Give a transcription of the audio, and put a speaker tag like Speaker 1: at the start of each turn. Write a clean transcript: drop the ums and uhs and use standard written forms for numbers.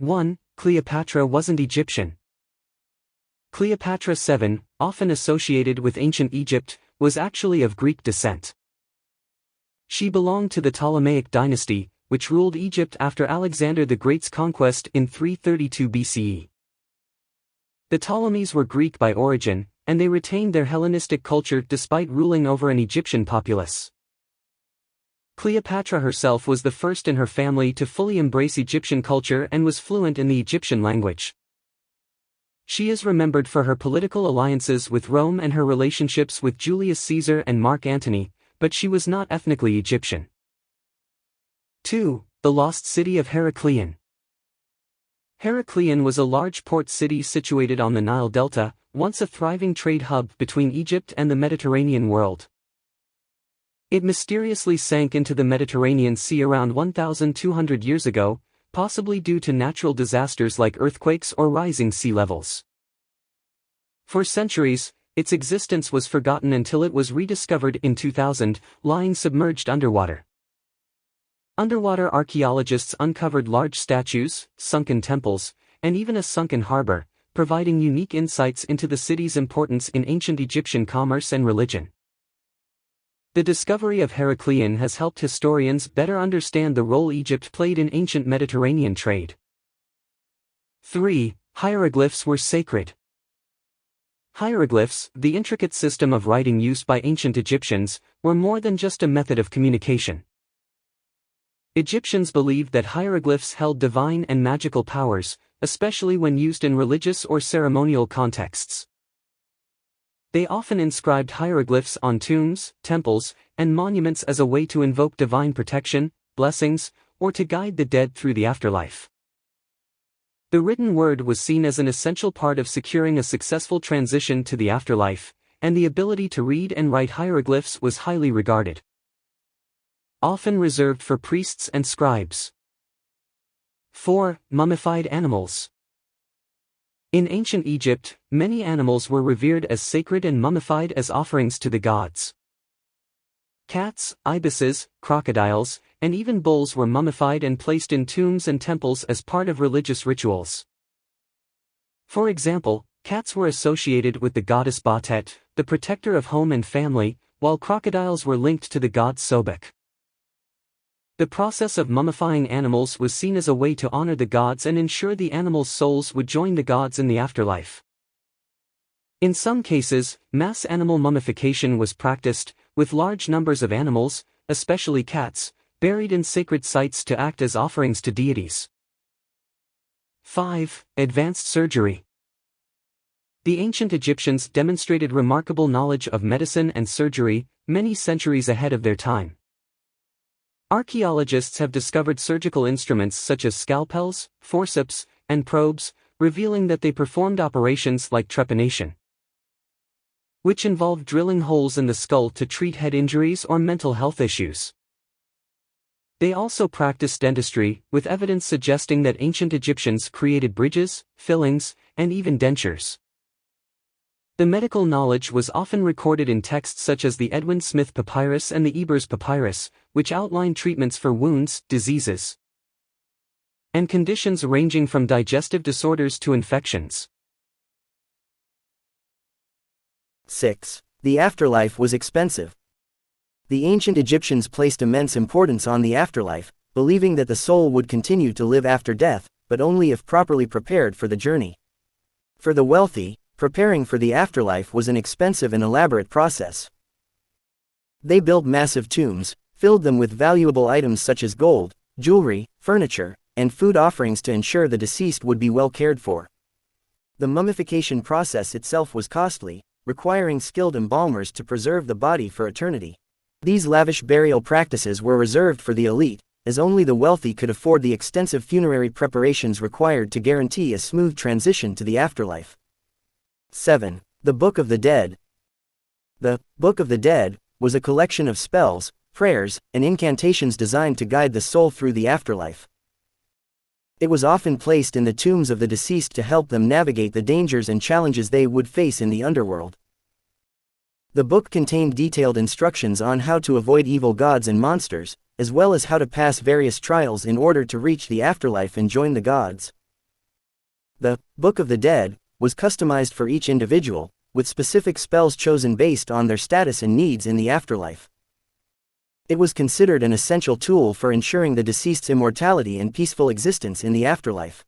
Speaker 1: 1. Cleopatra wasn't Egyptian. Cleopatra VII, often associated with ancient Egypt, was actually of Greek descent. She belonged to the Ptolemaic dynasty, which ruled Egypt after Alexander the Great's conquest in 332 BCE. The Ptolemies were Greek by origin, and they retained their Hellenistic culture despite ruling over an Egyptian populace. Cleopatra herself was the first in her family to fully embrace Egyptian culture and was fluent in the Egyptian language. She is remembered for her political alliances with Rome and her relationships with Julius Caesar and Mark Antony, but she was not ethnically Egyptian. 2. The lost city of Heracleion. Heracleion was a large port city situated on the Nile Delta, once a thriving trade hub between Egypt and the Mediterranean world. It mysteriously sank into the Mediterranean Sea around 1,200 years ago, possibly due to natural disasters like earthquakes or rising sea levels. For centuries, its existence was forgotten until it was rediscovered in 2000, lying submerged underwater. Underwater archaeologists uncovered large statues, sunken temples, and even a sunken harbor, providing unique insights into the city's importance in ancient Egyptian commerce and religion. The discovery of Heracleion has helped historians better understand the role Egypt played in ancient Mediterranean trade. 3. Hieroglyphs were sacred. Hieroglyphs, the intricate system of writing used by ancient Egyptians, were more than just a method of communication. Egyptians believed that hieroglyphs held divine and magical powers, especially when used in religious or ceremonial contexts. They often inscribed hieroglyphs on tombs, temples, and monuments as a way to invoke divine protection, blessings, or to guide the dead through the afterlife. The written word was seen as an essential part of securing a successful transition to the afterlife, and the ability to read and write hieroglyphs was highly regarded. Often reserved for priests and scribes. 4. Mummified animals. In ancient Egypt, many animals were revered as sacred and mummified as offerings to the gods. Cats, ibises, crocodiles, and even bulls were mummified and placed in tombs and temples as part of religious rituals. For example, cats were associated with the goddess Batet, the protector of home and family, while crocodiles were linked to the god Sobek. The process of mummifying animals was seen as a way to honor the gods and ensure the animals' souls would join the gods in the afterlife. In some cases, mass animal mummification was practiced, with large numbers of animals, especially cats, buried in sacred sites to act as offerings to deities. 5. Advanced surgery. The ancient Egyptians demonstrated remarkable knowledge of medicine and surgery, many centuries ahead of their time. Archaeologists have discovered surgical instruments such as scalpels, forceps, and probes, revealing that they performed operations like trepanation, which involved drilling holes in the skull to treat head injuries or mental health issues. They also practiced dentistry, with evidence suggesting that ancient Egyptians created bridges, fillings, and even dentures. The medical knowledge was often recorded in texts such as the Edwin Smith Papyrus and the Ebers Papyrus, which outline treatments for wounds, diseases, and conditions ranging from digestive disorders to infections.
Speaker 2: 6. The afterlife was expensive. The ancient Egyptians placed immense importance on the afterlife, believing that the soul would continue to live after death, but only if properly prepared for the journey. For the wealthy, preparing for the afterlife was an expensive and elaborate process. They built massive tombs, filled them with valuable items such as gold, jewelry, furniture, and food offerings to ensure the deceased would be well cared for. The mummification process itself was costly, requiring skilled embalmers to preserve the body for eternity. These lavish burial practices were reserved for the elite, as only the wealthy could afford the extensive funerary preparations required to guarantee a smooth transition to the afterlife. 7. The Book of the Dead. The Book of the Dead was a collection of spells, prayers, and incantations designed to guide the soul through the afterlife. It was often placed in the tombs of the deceased to help them navigate the dangers and challenges they would face in the underworld. The book contained detailed instructions on how to avoid evil gods and monsters, as well as how to pass various trials in order to reach the afterlife and join the gods. The Book of the Dead was customized for each individual, with specific spells chosen based on their status and needs in the afterlife. It was considered an essential tool for ensuring the deceased's immortality and peaceful existence in the afterlife.